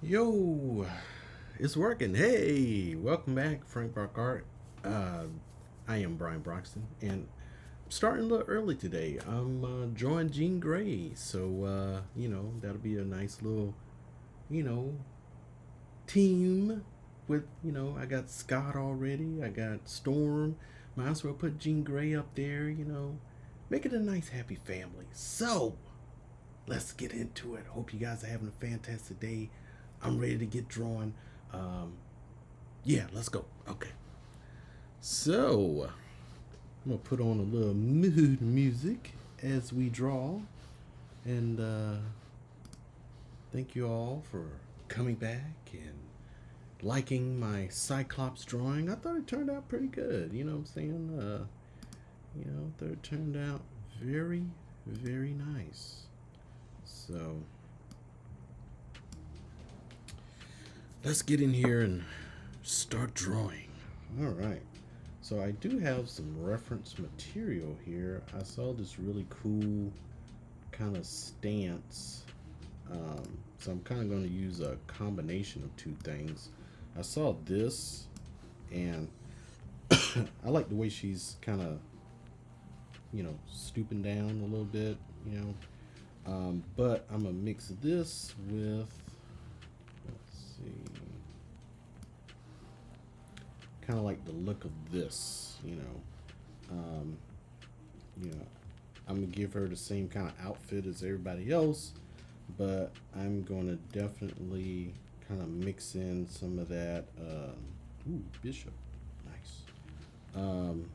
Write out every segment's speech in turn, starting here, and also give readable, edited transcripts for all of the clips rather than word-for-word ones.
Yo, it's working. Hey, welcome back, Frank Barkart. Uh, I am BrianFBroxton, and I'm starting a little early today. I'm joined Jean Grey, so that'll be a nice little, you know, team. With I got Scott already. I got Storm. Might as well put Jean Grey up there. Make it a nice, happy family. So let's get into it. Hope you guys are having a fantastic day. I'm ready to get drawn. Yeah, let's go. Okay. So, I'm going to put on a little mood music as we draw. And thank you all for coming back and liking my Cyclops drawing. I thought it turned out pretty good. You know what I'm saying? I thought it turned out very, very nice. So, let's get in here and start drawing. All right. So I do have some reference material here. I saw this really cool kind of stance So I'm kind of going to use a combination of two things. I saw this, and I like the way she's kind of, stooping down a little bit, but I'm gonna mix this with, let's see, kind of like the look of this, um, I'm gonna give her the same kind of outfit as everybody else, but I'm gonna definitely kind of mix in some of that. Ooh, bishop, nice. I'm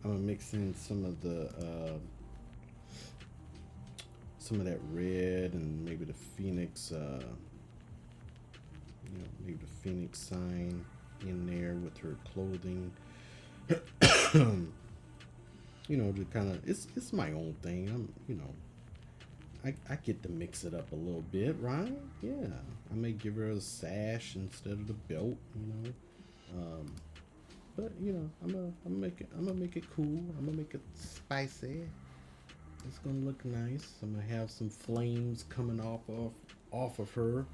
gonna mix in some of that red and maybe the phoenix, maybe the phoenix sign in there with her clothing. To kind of, it's my own thing. I get to mix it up a little bit, right? Yeah, I may give her a sash instead of the belt, but I'm gonna make it cool. I'm gonna make it spicy. It's gonna look nice. I'm gonna have some flames coming off of her,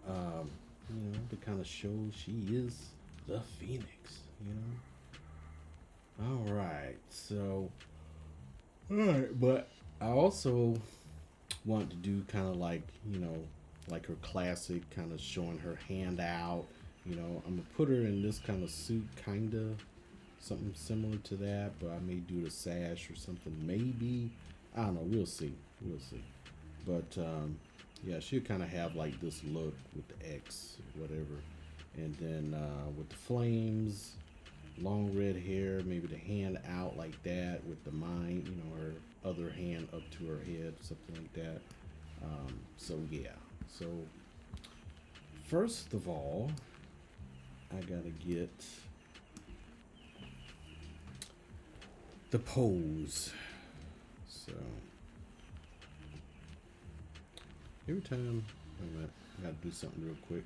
to kind of show she is the Phoenix. All right, so all right, but I also want to do kind of like like her classic, kind of showing her hand out. I'm gonna put her in this kind of suit, kind of something similar to that, but I may do the sash or something. Maybe, I don't know. We'll see. We'll see. But yeah, she'll kind of have like this look with the X, or whatever, and then with the flames, long red hair, maybe the hand out like that with the mind, her other hand up to her head, something like that. So yeah. So first of all, I gotta get the pose. So every time, I gotta do something real quick.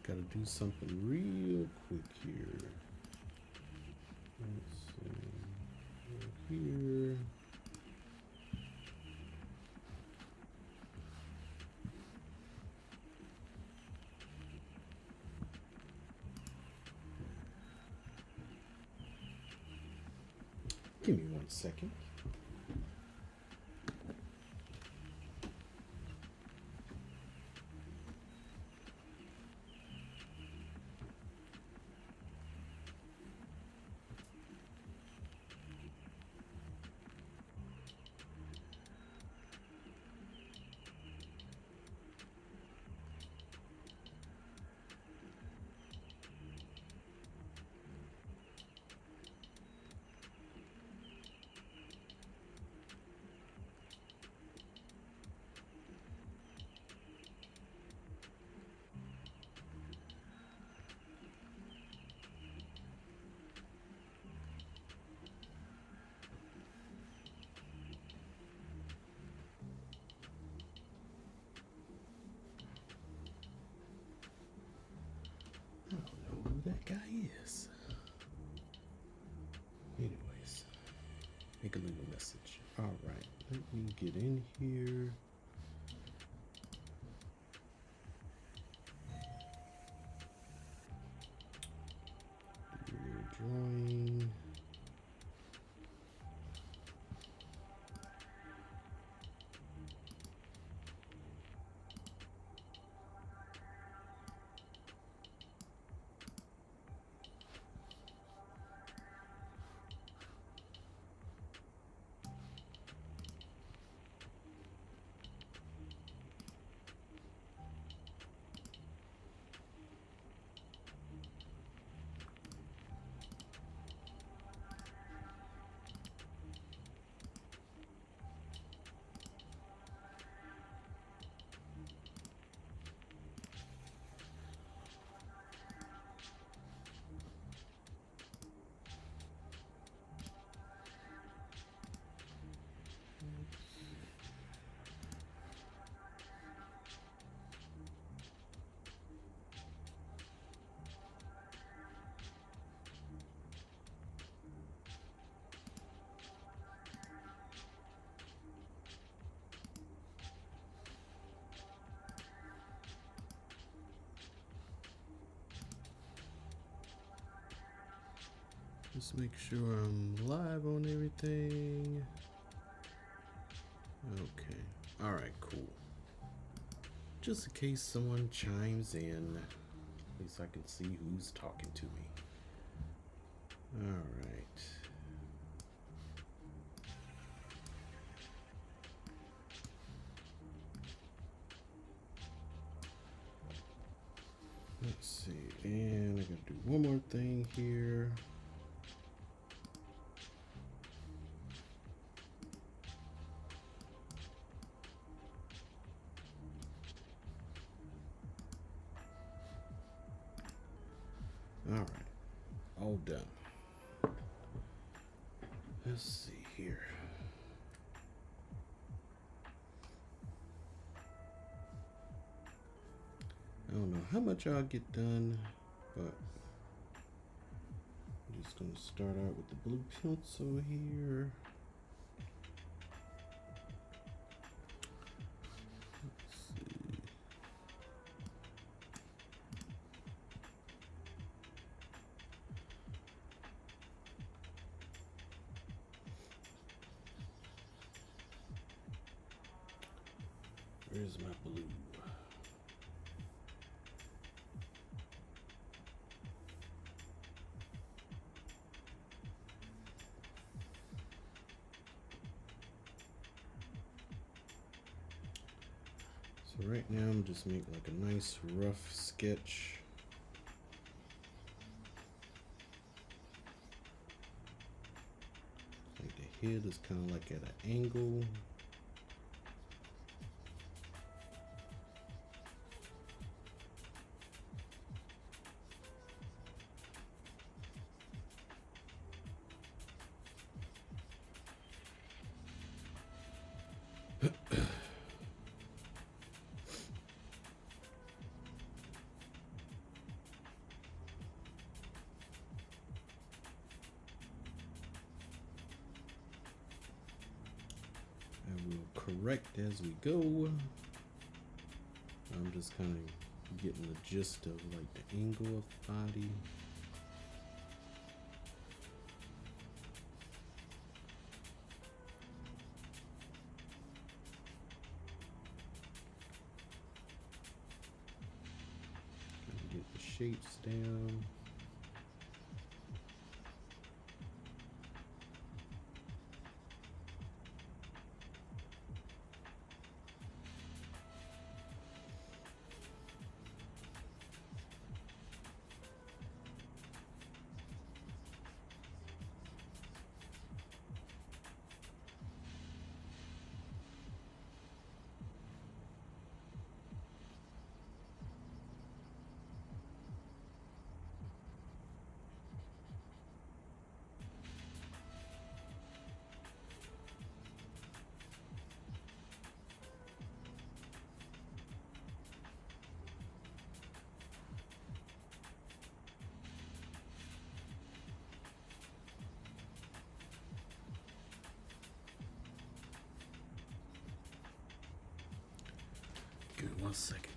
Gotta do something real quick here. Let's see. Here. Give me 1 second. I don't know who that guy is. Anyways, make a little message. All right, let me get in here. Do a little drawing. Just make sure I'm live on everything. Okay. All right, cool. Just in case someone chimes in, at least I can see who's talking to me. All right. Let's see, and I gotta do one more thing here. All right, all done. Let's see here. I don't know how much I'll get done, but I'm just gonna start out with the blue pencil here. Let's see. Where's my blue? So right now I'm just making like a nice rough sketch. Like the head is kind of like at an angle. Correct as we go. I'm just kind of getting the gist of like the angle of the body. Trying to get the shapes down. Give me 1 second.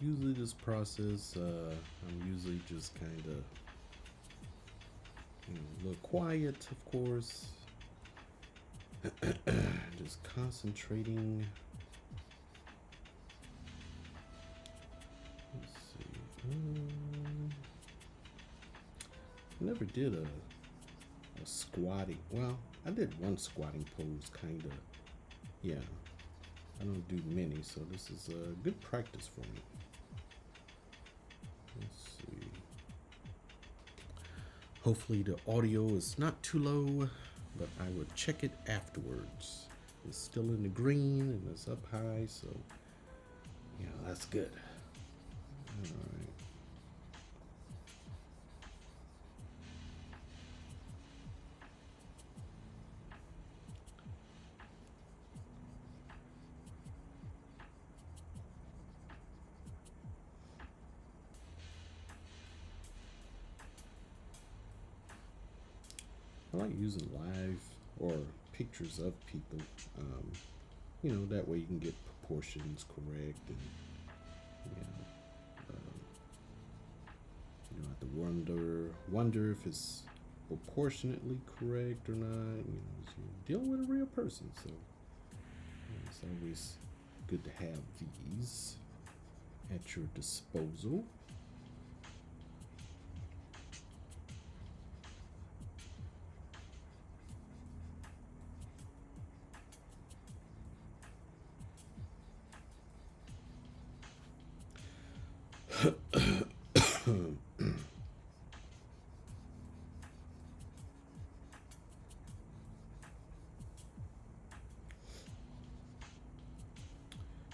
Usually this process, I'm usually just kind of, a little quiet, of course. Just concentrating. Let's see. I never did a a squatting. Well, I did one squatting pose, kind of. Yeah, I don't do many, so this is a good practice for me. Let's see. Hopefully the audio is not too low, but I will check it afterwards. It's still in the green and it's up high, so yeah, that's good. All right. I like using live or pictures of people. You know, that way you can get proportions correct, and you know, have to wonder if it's proportionately correct or not. You know, you're dealing with a real person, so it's always good to have these at your disposal.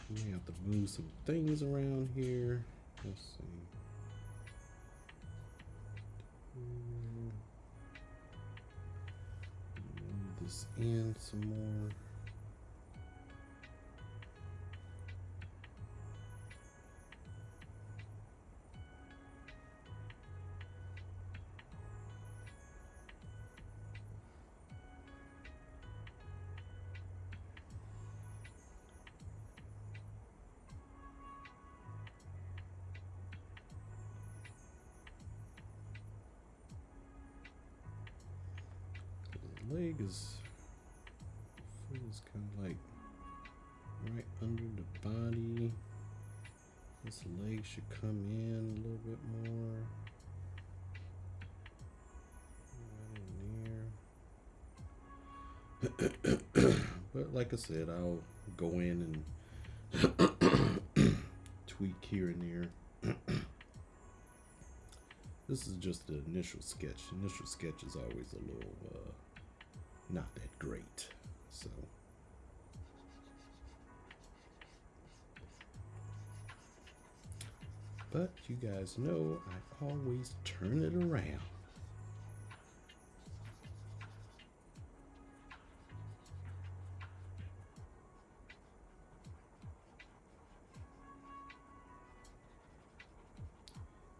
We have to move some things around here. Let's see. Move this in some more. Leg is foot is kind of like right under the body. This leg should come in a little bit more. Right in there. But like I said, I'll go in and tweak here and there. This is just the initial sketch. Initial sketch is always a little not that great, so but you guys know I always turn it around.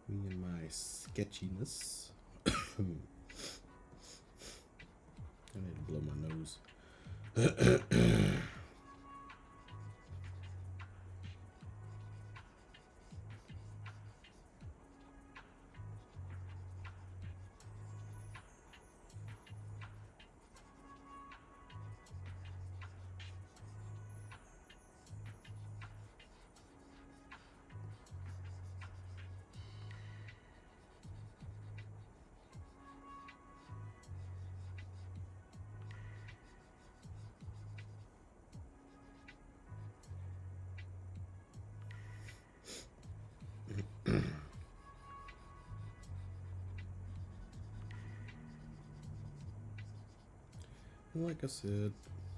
Me and my sketchiness. I need to blow my nose. Like I said,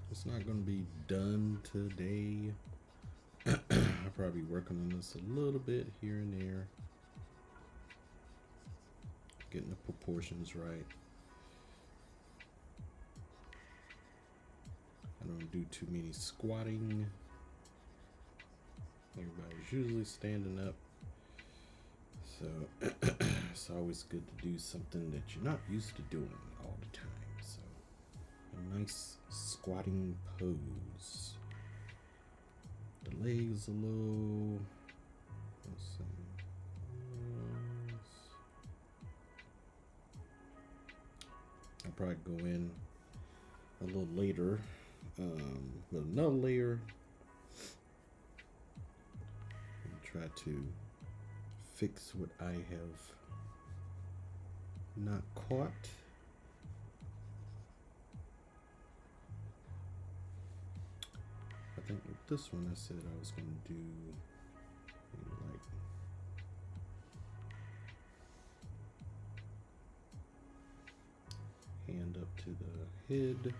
it's not going to be done today. I'll probably be working on this a little bit here and there, getting the proportions right. I don't do too many squatting. Everybody's usually standing up, so it's always good to do something that you're not used to doing all the time. So a nice squatting pose. The legs a little. Let's see. I'll probably go in a little later with another layer and try to fix what I have not caught. think with this one I said I was going to do like hand up to the head.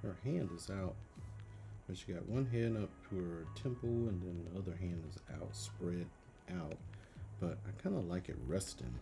Her hand is out, but she got one hand up to her temple and then the other hand is out, spread out. But I kind of like it resting.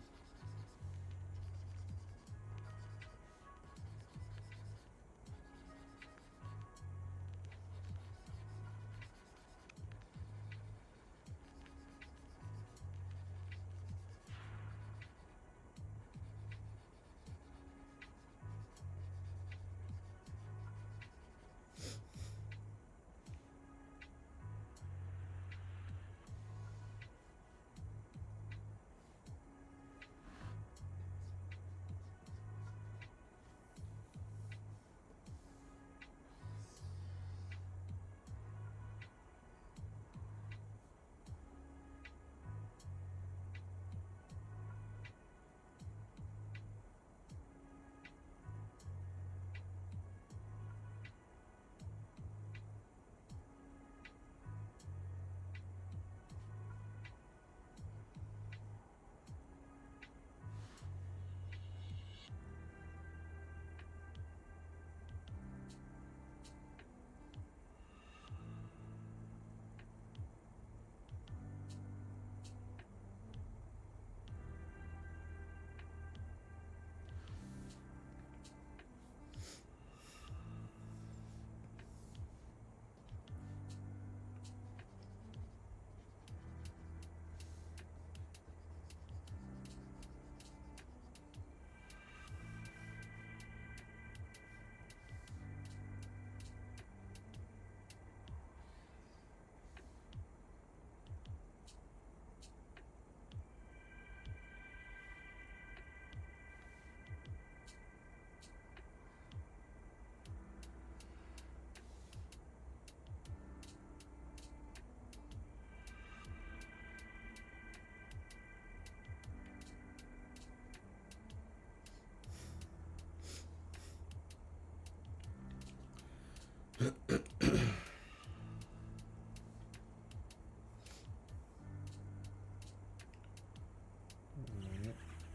Alright,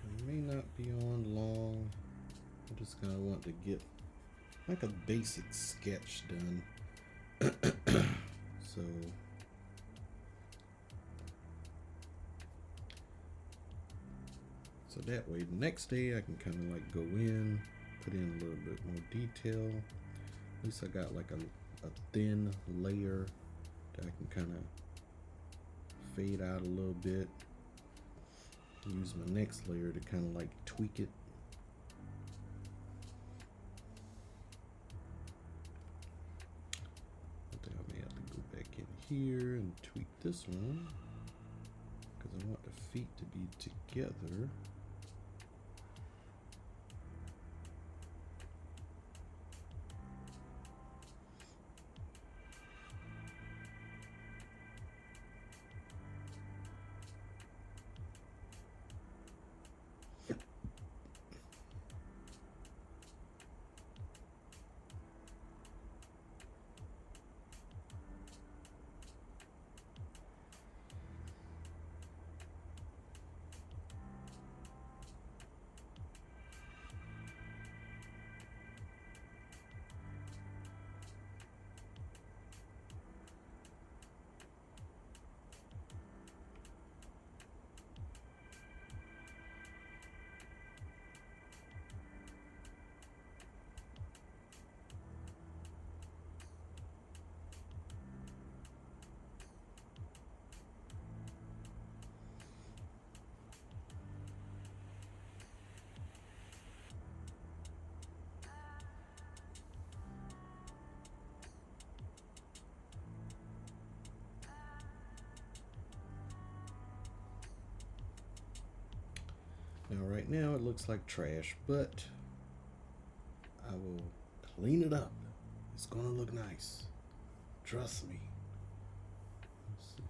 I may not be on long. I just kind of want to get like a basic sketch done. So that way the next day I can kind of like go in, put in a little bit more detail. At least I got like a thin layer that I can kind of fade out a little bit. Use my next layer to kind of like tweak it. I think I may have to go back in here and tweak this one because I want the feet to be together. Now right now it looks like trash, but I will clean it up. It's gonna look nice. Trust me. Let's see.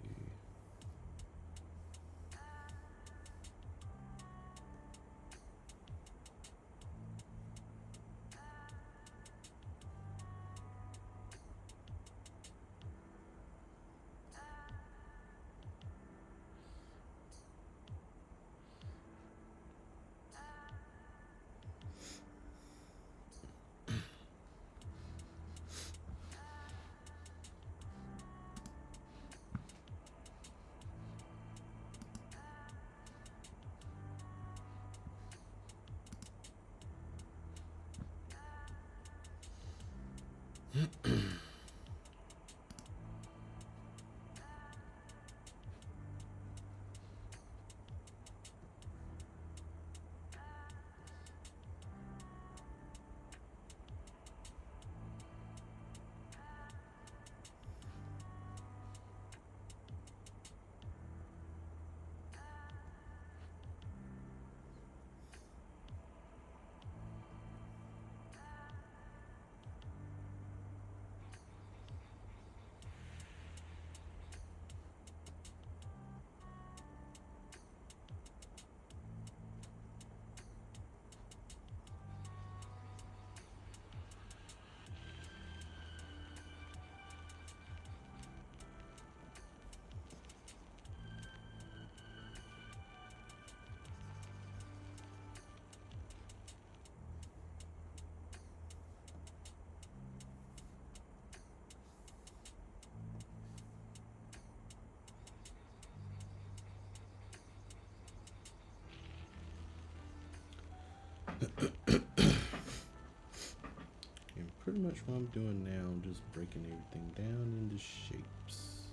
And pretty much what I'm doing now, I'm just breaking everything down into shapes.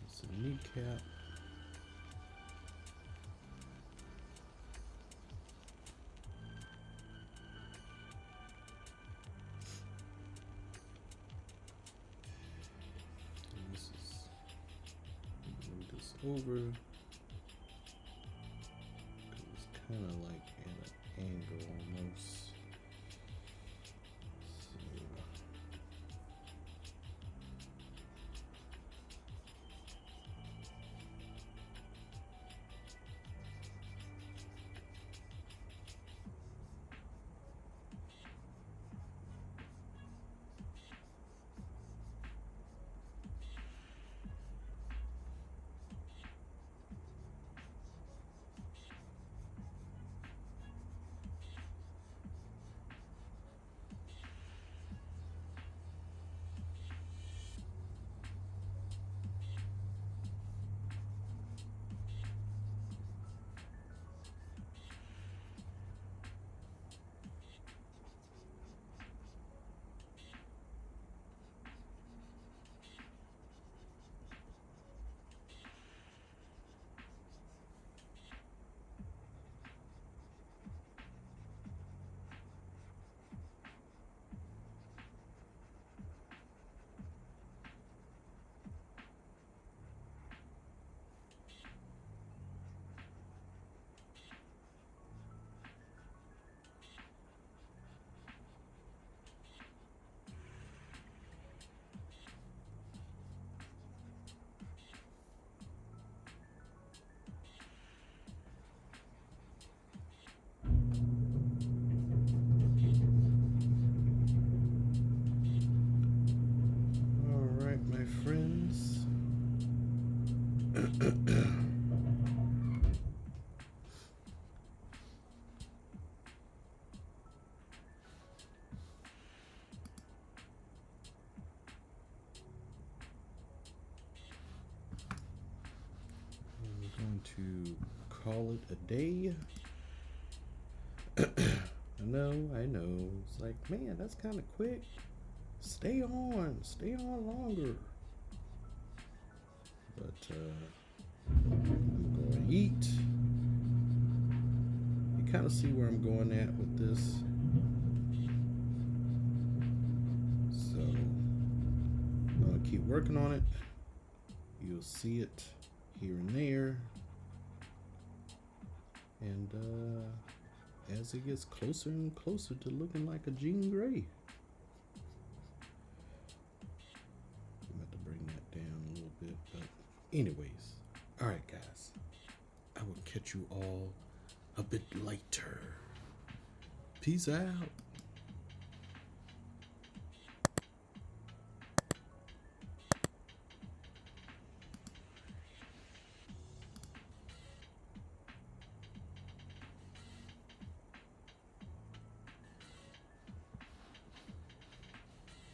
It's a kneecap. And this is, move this over. It's kind of like at an angle almost. Friends. I'm going to call it a day. I know. It's like, man, that's kind of quick. Stay on longer. But I'm going to eat. You kind of see where I'm going at with this. So I'm going to keep working on it. You'll see it here and there. And as it gets closer and closer to looking like a Jean Grey. I'm about to bring that down a little bit, but anyways. Alright guys, I will catch you all a bit later. Peace out.